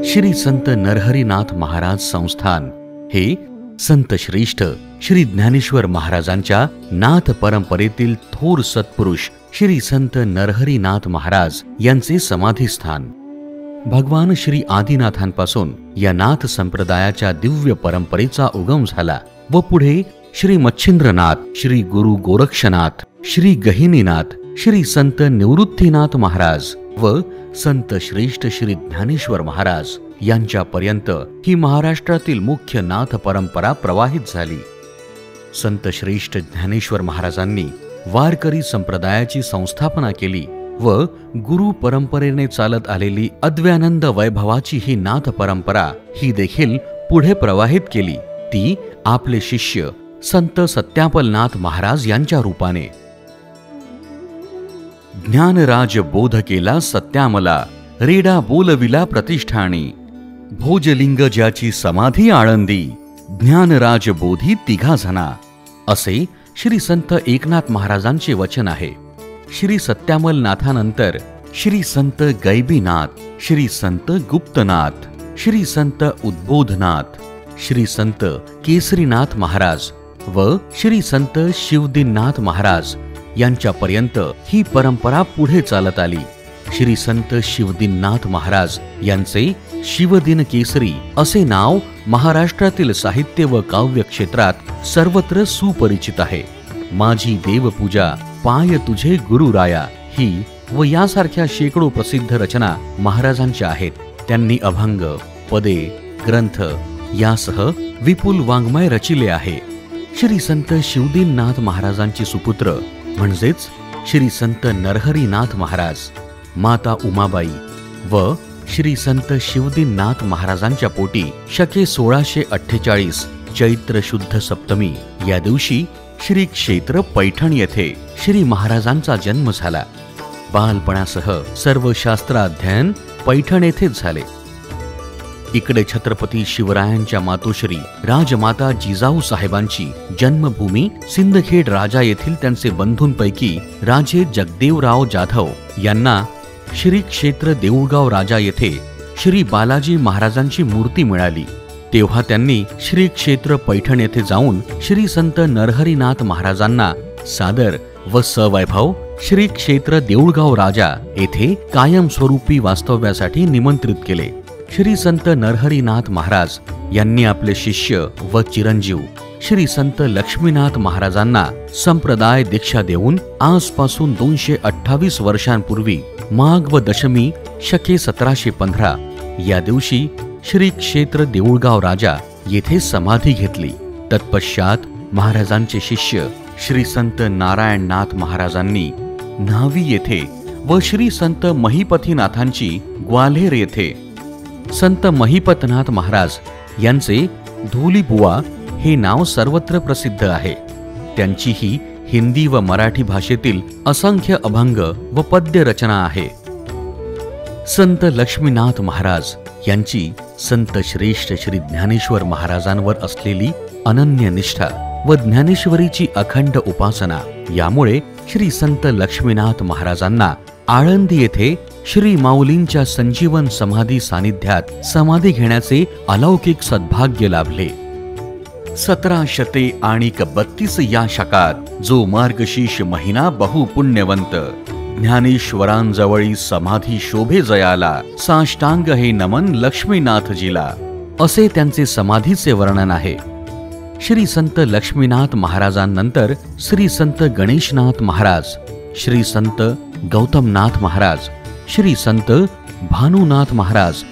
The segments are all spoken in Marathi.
श्री संत नरहरीनाथ महाराज संस्थान हे संत श्रेष्ठ श्री ज्ञानेश्वर महाराजांच्या नाथ परंपरेतील थोर सत्पुरुष श्री संत नरहरीनाथ महाराज यांचे समाधीस्थान. भगवान श्री आदिनाथांपासून या नाथ संप्रदायाच्या दिव्य परंपरेचा उगम झाला व पुढे श्री मच्छिंद्रनाथ, श्री गुरु गोरक्षनाथ, श्री गहिनीनाथ, श्री संत निवृत्तीनाथ महाराज व संत श्रेष्ठ श्री ज्ञानेश्वर महाराज यांच्यापर्यंत ही महाराष्ट्रातील मुख्य नाथ परंपरा प्रवाहित झाली. संत श्रेष्ठ ज्ञानेश्वर महाराजांनी वारकरी संप्रदायाची संस्थापना केली व गुरु परंपरेने चालत आलेली अद्वैतानंद वैभवाची ही नाथ परंपरा ही देखील पुढे प्रवाहित केली. ती आपले शिष्य संत सत्यापलनाथ महाराज यांच्या रूपाने. ज्ञानराज बोध केला सत्यामला, रेडा बोलविला प्रतिष्ठानी, भोजलिंग ज्याची समाधी आळंदी, ज्ञानराज बोधी तिघा जना, असे श्री संत एकनाथ महाराजांचे वचन आहे. श्री सत्यामलनाथानंतर श्री संत गैबीनाथ, श्री संत गुप्तनाथ, श्री संत उद्बोधनाथ, श्री संत केसरीनाथ महाराज व श्री संत शिवदीननाथ महाराज यांच्यापर्यंत ही परंपरा पुढे चालत आली. श्री संत शिवदीननाथ महाराज यांचे शिवदीन केसरी असे नाव महाराष्ट्रातील साहित्य व काव्य क्षेत्रात सर्वत्र सुपरिचित आहे. माझी देवपूजा पाय तुझे गुरुराया ही व यासारख्या शेकडो प्रसिद्ध रचना महाराजांच्या आहेत. त्यांनी अभंग, पदे, ग्रंथ यासह विपुल वाङ्मय रचिले आहे. श्री संत शिवदीननाथ महाराजांचे सुपुत्र म्हणजेच श्री संत नरहरीनाथ महाराज, माता उमाबाई व श्री संत शिवदीननाथ महाराजांच्या पोटी शके 1648 चैत्र शुद्ध सप्तमी या दिवशी श्री क्षेत्र पैठण येथे श्री महाराजांचा जन्म झाला. बालपणासह सर्व शास्त्राध्ययन पैठण येथेच झाले. इकडे छत्रपती शिवरायांच्या मातोश्री राजमाता जिजाऊ साहेबांची जन्मभूमी सिंदखेड राजा येथील त्यांचे बंधूंपैकी राजे जगदेवराव जाधव यांना श्री क्षेत्र देऊळगाव राजा येथे श्री बालाजी महाराजांची मूर्ती मिळाली. तेव्हा त्यांनी श्री क्षेत्र पैठण येथे जाऊन श्री संत नरहरीनाथ महाराजांना सादर व सवैभव श्री क्षेत्र देऊळगाव राजा येथे कायमस्वरूपी वास्तव्यासाठी निमंत्रित केले. श्री संत नरहरीनाथ महाराज यांनी आपले शिष्य व चिरंजीव श्री संत लक्ष्मीनाथ महाराजांना संप्रदाय दीक्षा देऊन आजपासून 228 वर्षांपूर्वी माघ व दशमी शके 1715 या दिवशी श्री क्षेत्र देऊळगाव राजा येथे समाधी घेतली. तत्पश्चात महाराजांचे शिष्य श्री संत नारायणनाथ महाराजांनी न्हावी येथे व श्री संत महिपतीनाथांची ग्वाल्हेर येथे, संत महिपतनाथ महाराज यांचे धुलीबुवा हे नाव सर्वत्र प्रसिद्ध आहे. त्यांची ही हिंदी व मराठी भाषेतील असंख्य अभंग व पद्य रचना आहे. संत लक्ष्मीनाथ महाराज यांची संत श्रेष्ठ श्री ज्ञानेश्वर महाराजांवर असलेली अनन्य निष्ठा व ज्ञानेश्वरीची अखंड उपासना यामुळे श्री संत लक्ष्मीनाथ महाराजांना आळंदी येथे श्री माऊलींच्या संजीवन समाधी सानिध्यात समाधी घेण्याचे अलौकिक सद्भाग्य लाभले. 1732 या शकात जो मार्गशीर्ष महिना बहुपुण्यवंत, ज्ञानेश्वरांजवळी समाधी शोभे जयाला, साष्टांग हे नमन लक्ष्मीनाथजीला, असे त्यांचे समाधीचे वर्णन आहे. श्री संत लक्ष्मीनाथ महाराजांनंतर श्री संत गणेशनाथ महाराज, श्री संत गौतमनाथ महाराज, श्री संत भानुनाथ महाराज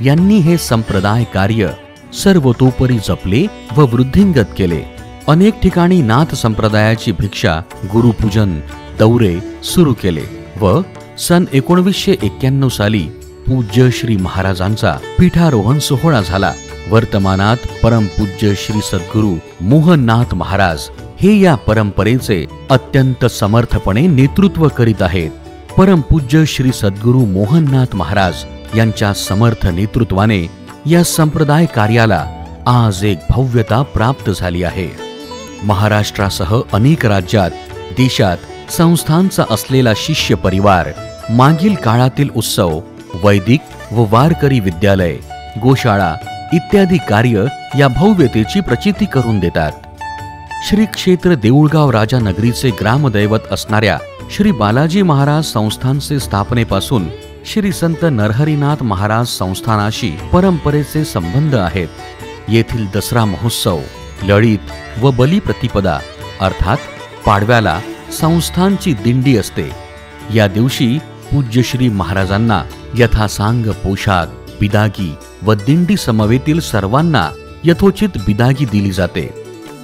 यांनी हे संप्रदाय कार्य सर्वतोपरी जपले व वृद्धिंगत केले. अनेक ठिकाणी नाथ संप्रदायाची भिक्षा, गुरुपूजन, दौरे सुरू केले व सन 1991 साली पूज्य श्री महाराजांचा पीठारोहण सोहळा झाला. वर्तमानात परमपूज्य श्री सद्गुरु मोहननाथ महाराज हे या परंपरेचे अत्यंत समर्थपणे नेतृत्व करीत आहेत. परमपूज्य श्री सद्गुरु मोहननाथ महाराज यांच्या समर्थ नेतृत्वाने या संप्रदाय कार्याला आज एक भव्यता प्राप्त झाली आहे. महाराष्ट्रासह अनेक राज्यात, देशात संस्थांचा असलेला शिष्य परिवार मागील काळातील उत्सव, वैदिक व वारकरी विद्यालय गोशाळा इत्यादी कार्य या भव्यतेची प्रचिती करून देतात। श्री क्षेत्र देऊळगाव राजा नगरीचे ग्रामदैवत असणाऱ्या श्री बालाजी महाराज संस्थानचे स्थापनेपासून श्री संत नरहरीनाथ महाराज संस्थानाशी परंपरेचे संबंध आहेत। येथील दसरा महोत्सव, लळित व बलिप्रतिपदा अर्थात पाडव्याला संस्थानची दिंडी असते। या दिवशी पूज्य श्री महाराजांना यथासांग पोशाख, बिदागी व दिंडी समवेतील सर्वांना यथोचित बिदागी दिली जाते।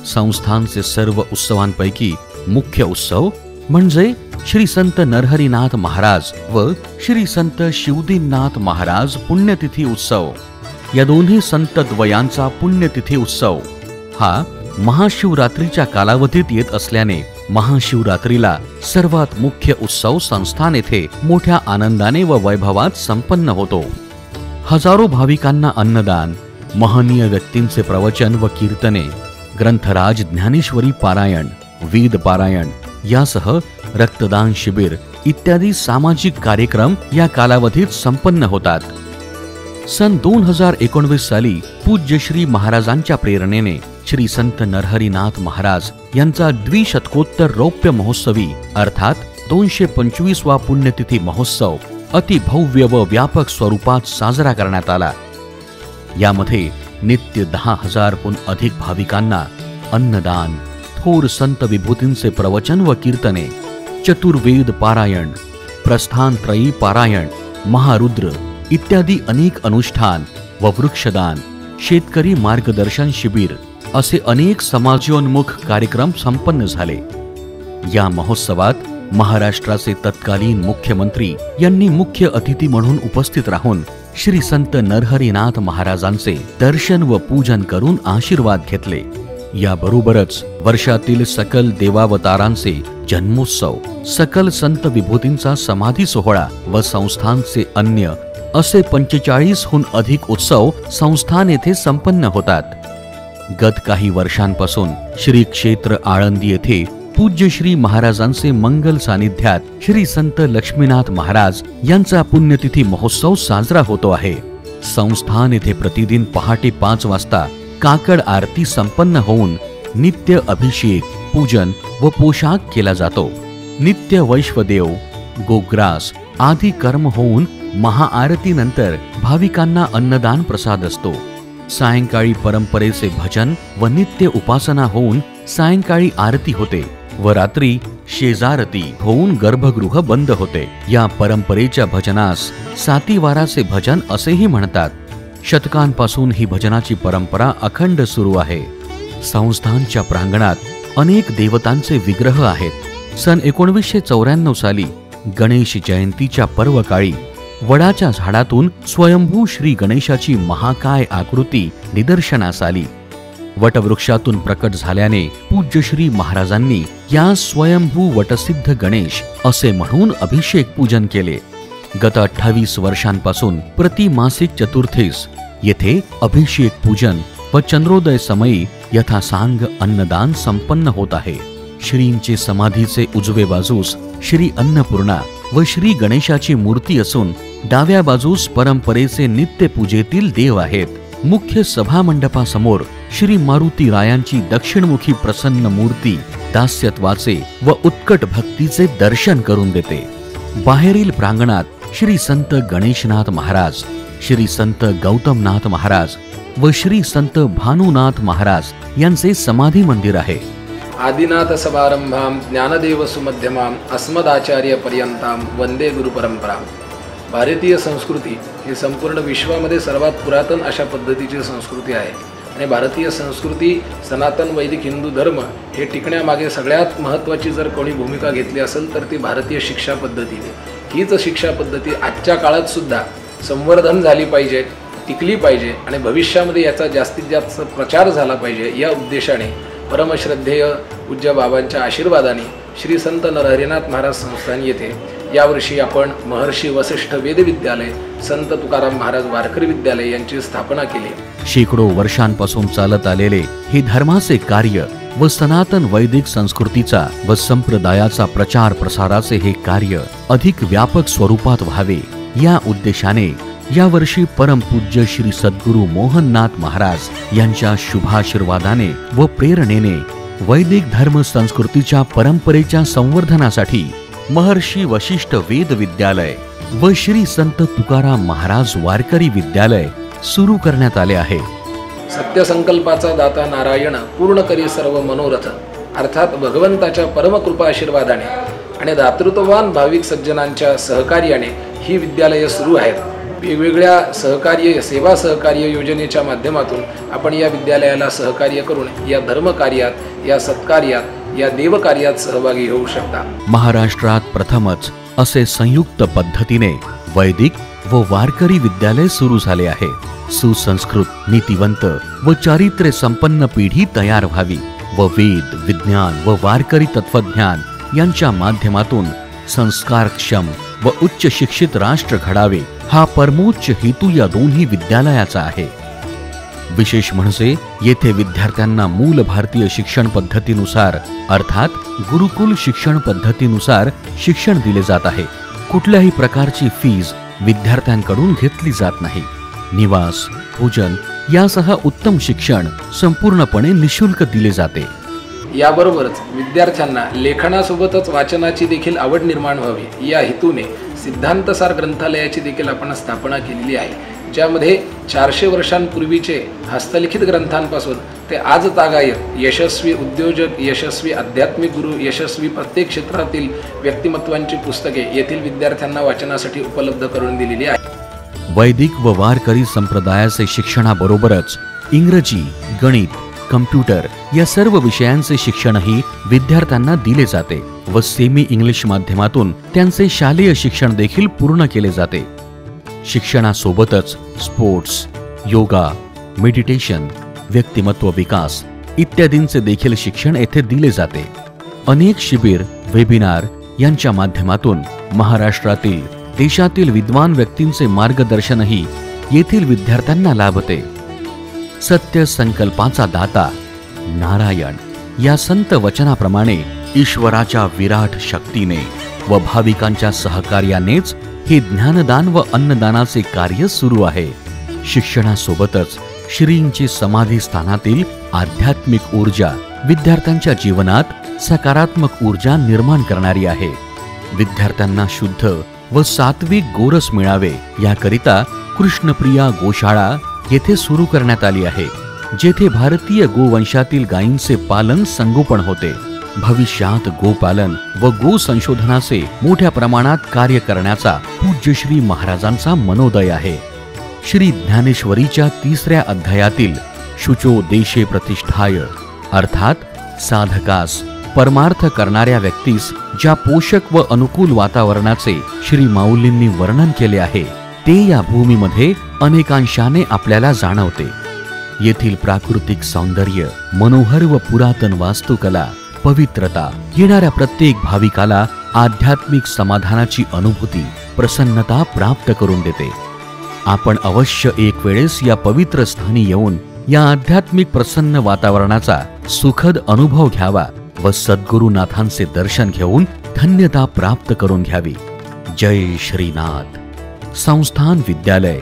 संस्थानचे सर्व उत्सवांपैकी मुख्य उत्सव म्हणजे श्री संत नरहरीनाथ महाराज व श्री संत शिवदीनाथ महाराज पुण्यतिथी उत्सव या दोन्ही संत द्वयांचा पुण्यतिथी उत्सव हा महाशिवरात्रीच्या कालावधीत येत असल्याने महाशिवरात्रीला सर्वात मुख्य उत्सव संस्थान येथे मोठ्या आनंदाने व वैभवात संपन्न होतो। हजारो भाविकांना अन्नदान, महनीय व्यक्तींचे प्रवचन व कीर्तने, ग्रंथराज ज्ञानेश्वरी पारायण, वेद पारायण यासह रक्तदान शिबिर इत्यादी सामाजिक कार्यक्रम या कालावधीत संपन्न होतात। सन 2019 साली पूज्य श्री महाराजांच्या प्रेरणेने श्री संत नरहरीनाथ महाराज यांचा द्विशतकोत्तर रौप्य महोत्सवी अर्थात 225वा पुण्यतिथी महोत्सव अति भव्य व व्यापक स्वरूपात साजरा करण्यात आला। यामध्ये नित्य 10,000हून अधिक भाविकांना अन्नदान, थोर संत विभूतींचे प्रवचन व कीर्तने, चतुर्वेद पारायण, प्रस्थानत्रयी पारायण, महारुद्र इत्यादी अनेक अनुष्ठान व वृक्षदान, शेतकरी मार्गदर्शन शिबिर असे अनेक समाजोन्मुख कार्यक्रम संपन्न झाले। या महोत्सवात महाराष्ट्राचे तत्कालीन मुख्यमंत्री यांनी मुख्य अतिथी म्हणून उपस्थित राहून श्री संत नरहरीनाथ महाराजांचे दर्शन व पूजन करून आशीर्वाद घेतले। याबरोबरच वर्षातील सकल देवावतारांचे जन्मोत्सव, सकल संत विभूतींचा समाधी सोहळा व संस्थानचे अन्य असे 45हून अधिक उत्सव संस्थान येथे संपन्न होतात। गत काही वर्षांपासून श्री क्षेत्र आळंदी येथे पूज्य श्री महाराजांचे मंगल सानिध्यात श्री संत लक्ष्मीनाथ महाराज यांचा पुण्यतिथी महोत्सव साजरा होतो आहे। संस्थान येथे प्रतिदिन पहाटे 5 वाजता काकड आरती संपन्न होऊन नित्य अभिषेक, पूजन व पोशाख केला जातो। नित्य वैश्वदेव, गोग्रास आदी कर्म होऊन महाआरतीनंतर भाविकांना अन्नदान प्रसाद असतो। सायंकाळी परंपरेचे भजन व नित्य उपासना होऊन सायंकाळी आरती होते व रात्री शेजारती होऊन गर्भगृह बंद होते। या परंपरेच्या भजनास सातीवाराचे भजन असेही म्हणतात। शतकांपासून ही भजनाची परंपरा अखंड सुरू आहे। संस्थानच्या प्रांगणात अनेक देवतांचे विग्रह आहेत। सन 1994 साली गणेश जयंतीच्या पर्वकाळी वडाच्या झाडातून स्वयंभू श्री गणेशाची महाकाय आकृती निदर्शनास आली। वटवृक्षातून प्रकट झाल्याने पूज्य श्री महाराजांनी या स्वयंभू वटसिद्ध गणेश असे म्हणून अभिषेक पूजन केले। गत 28 वर्षांपासून प्रति मासिक चतुर्थीस येथे अभिषेक पूजन व चंद्रोदय समयी यथासांग अन्नदान संपन्न होत आहे। श्रींचे समाधीचे उजवे बाजूस श्री अन्नपूर्णा व श्री गणेशाची मूर्ती असून डाव्या बाजूस परंपरेचे नित्य पूजेतील देव आहेत। मुख्य सभा मंडपासमोर श्री मारुती रायांची दक्षिणमुखी प्रसन्न मूर्ती दास्यत्वाचे व उत्कट भक्तीचे दर्शन करून देते। बाहेरील प्रांगणात श्री संत गणेशनाथ महाराज, श्री संत गौतमनाथ महाराज व श्री संत भानुनाथ महाराज यांचे समाधी मंदिर आहे। आदिनाथ समारंभाम ज्ञानदेव सुमध्यमाम अस्मदाचार्य पर्यंताम वंदे गुरु परंपरा। भारतीय संस्कृती ही संपूर्ण विश्वामध्ये सर्वात पुरातन अशा पद्धतीची संस्कृती आहे आणि भारतीय संस्कृती सनातन वैदिक हिंदू धर्म हे टिकण्यामागे सगळ्यात महत्त्वाची जर कोणी भूमिका घेतली असेल तर ती भारतीय शिक्षा पद्धतीने। हीच शिक्षा पद्धती आजच्या काळात सुद्धा संवर्धन झाली पाहिजे, टिकली पाहिजे आणि भविष्यामध्ये याचा जास्तीत जास्त प्रचार झाला पाहिजे या उद्देशाने परमश्रद्धेय पूज्य बाबांच्या आशीर्वादाने श्री संत नरहरीनाथ महाराज संस्थान येथे यावर्षी आपण महर्षी वसिष्ठ वेद विद्यालय, संत तुकाराम महाराज वारकरी विद्यालय यांची स्थापना केली। शेकडो वर्षांपासून चालत आलेले हे धर्माचे कार्य व सनातन वैदिक संस्कृतीचा व संप्रदायाचा प्रचार प्रसाराचे हे कार्य अधिक व्यापक स्वरूपात व्हावे या उद्देशाने यावर्षी परमपूज्य श्री सद्गुरू मोहननाथ महाराज यांच्या शुभाशीर्वादाने व प्रेरणेने वैदिक धर्म संस्कृतीच्या परंपरेच्या संवर्धनासाठी महर्षी वशिष्ठ वेद विद्यालय व श्री संत तुकाराम महाराज वारकरी विद्यालय सुरू करण्यात आले आहे. सत्यसंकल्पाचा दाता नारायण पूर्ण करी सर्व मनोरथ अर्थात भगवंताच्या परमकृपा आशीर्वादाने आणि दातृत्ववान भाविक सज्जनांच्या सहकार्याने ही विद्यालये सुरू आहेत. वेगवेगळ्या सेवा सहकार्य योजनेच्या माध्यमातून आपण या विद्यालयाला सहकार्य करून या धर्मकार्यात, या सत्कार्यात, या देवकार्यात सहभागी होऊ शकता. महाराष्ट्रात प्रथमच असे संयुक्त पद्धतीने वैदिक व वारकरी विद्यालय सुरू झाले आहे. सुसंस्कृत, नीतिवंत व चारित्र्य संपन्न पिढी तयार व्हावी व वेद, विज्ञान व वारकरी तत्वज्ञान यांच्या माध्यमातून संस्कारक्षम व उच्च शिक्षित राष्ट्र घडावे हा परमोच्च हेतू या दोन्ही विद्यालयाचा आहे. विशेष म्हणजे येथे विद्यार्थ्यांना मूल भारतीय शिक्षण पद्धतीनुसार अर्थात गुरुकुल शिक्षण पद्धतीनुसार शिक्षण दिले जात आहे. कुठल्याही प्रकारची फीज विद्यार्थ्यांकडून घेतली जात नाही. निवास, भोजन यासह उत्तम शिक्षण संपूर्णपणे निशुल्क दिले जाते. याबरोबरच विद्यार्थ्यांना लेखनासोबतच वाचनाची देखील आवड निर्माण व्हावी या हेतूने सिद्धांतसार ग्रंथालयाची देखील आपण स्थापना केलेली आहे, ज्यामध्ये 400 वर्षांपूर्वीचे हस्तलिखित ग्रंथांपासून ते आज तागायत यशस्वी उद्योजक, यशस्वी आध्यात्मिक गुरु, यशस्वी प्रत्येक क्षेत्रातील व्यक्तिमत्वांची पुस्तके येथील विद्यार्थ्यांना वाचनासाठी उपलब्ध करून दिलेली आहे. वैदिक व वारकरी संप्रदायाचे शिक्षणाबरोबरच इंग्रजी, गणित, कम्प्युटर या सर्व विषयांचे शिक्षणही विद्यार्थ्यांना दिले जाते व सेमी इंग्लिश माध्यमातून त्यांचे शालेय शिक्षण देखील पूर्ण केले जाते. शिक्षणासोबतच स्पोर्ट्स, योगा, मेडिटेशन, व्यक्तिमत्व विकास इत्यादींचे देखील शिक्षण येथे दिले जाते. अनेक शिबिर, वेबिनार यांच्या माध्यमातून महाराष्ट्रातील, देशातील विद्वान व्यक्तींचे मार्गदर्शनही येथील विद्यार्थ्यांना लाभते. सत्य संकल्पाचा दाता नारायण या संत वचनाप्रमाणे ईश्वराच्या विराट शक्तीने व भाविकांच्या सहकार्यानेच हे ज्ञानदान व अन्नदानाचे कार्य सुरू आहे. शिक्षणासोबतच श्रींची समाधी स्थानातील आध्यात्मिक ऊर्जा विद्यार्थ्यांच्या जीवनात सकारात्मक ऊर्जा निर्माण करणारी आहे. विद्यार्थ्यांना शुद्ध व सात्विक गोरस मिळावे याकरिता कृष्णप्रिया गोशाळा येथे सुरू करण्यात आली आहे, जेथे भारतीय गोवंशातील गायींचे पालन संगोपन होते. भविष्यात गोपालन व गो संशोधनाचे मोठ्या प्रमाणात कार्य करण्याचा पूज्य श्री महाराजांचा मनोदय आहे. श्री ज्ञानेश्वरीच्या 3ऱ्या अध्यायातील शुचो देशे प्रतिष्ठाय अर्थात साधकास, परमार्थ करणाऱ्या व्यक्तीस ज्या पोषक व अनुकूल वातावरणाचे श्री माऊलींनी वर्णन केले आहे ते या भूमीमध्ये अनेकांशाने आपल्याला जाणवते. येथील प्राकृतिक सौंदर्य, मनोहर व पुरातन वास्तुकला, पवित्रता येणाऱ्या प्रत्येक भाविकाला आध्यात्मिक समाधानाची अनुभूती, प्रसन्नता प्राप्त करून देते. आपण अवश्य एक वेळेस या पवित्र स्थानी येऊन या आध्यात्मिक प्रसन्न वातावरणाचा सुखद अनुभव घ्यावा व सद्गुरुनाथांचे दर्शन घेऊन धन्यता प्राप्त करून घ्यावी. जय श्रीनाथ. संस्थान विद्यालय,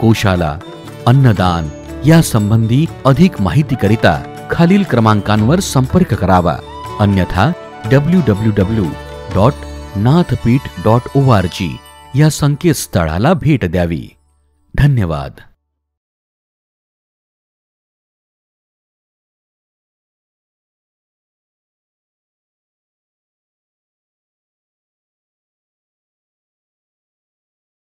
गोशाला, अन्नदान या संबंधी अधिक माहिती करिता खालील क्रमांकांवर संपर्क करावा. अन्यथा www.nathpeeth.org या संकेतस्थळाला भेट द्यावी. धन्यवाद.